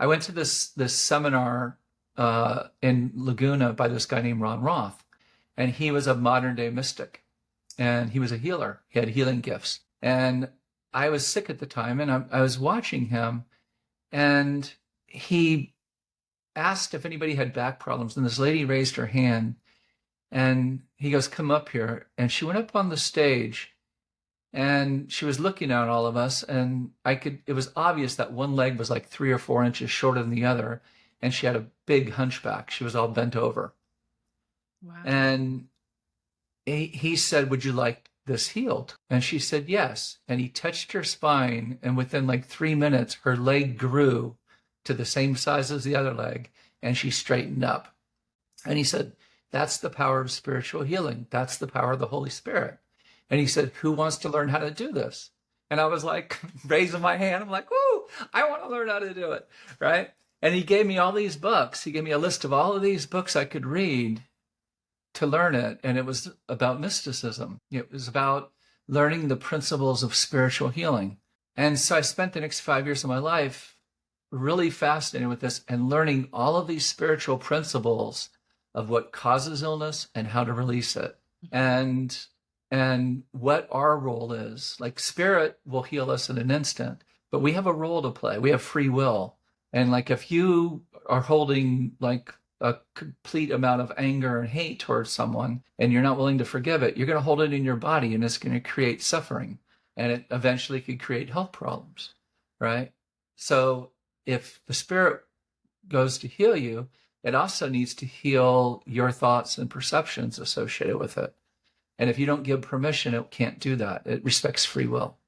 I went to this seminar in Laguna by this guy named Ron Roth, and he was a modern day mystic, and he was a healer. He had healing gifts, and I was sick at the time, and I was watching him, and he asked if anybody had back problems, and this lady raised her hand, and he goes, "Come up here," and she went up on the stage. And she was looking at all of us, and it was obvious that one leg was like 3 or 4 inches shorter than the other. And she had a big hunchback. She was all bent over. Wow. And he said, "Would you like this healed?" And she said, "Yes." And he touched her spine, and within like 3 minutes, her leg grew to the same size as the other leg, and she straightened up. And he said, "That's the power of spiritual healing. That's the power of the Holy Spirit." And he said, "Who wants to learn how to do this?" And I was like, raising my hand. I'm like, "Woo, I want to learn how to do it." Right. And he gave me all these books. He gave me a list of all of these books I could read to learn it. And it was about mysticism. It was about learning the principles of spiritual healing. And so I spent the next 5 years of my life really fascinated with this and learning all of these spiritual principles of what causes illness and how to release it. And what our role is. Like, spirit will heal us in an instant, but we have a role to play. We have free will. And like, if you are holding like a complete amount of anger and hate towards someone and you're not willing to forgive it, you're going to hold it in your body, and it's going to create suffering, and it eventually could create health problems, right? So if the spirit goes to heal you, it also needs to heal your thoughts and perceptions associated with it. And if you don't give permission, it can't do that. It respects free will.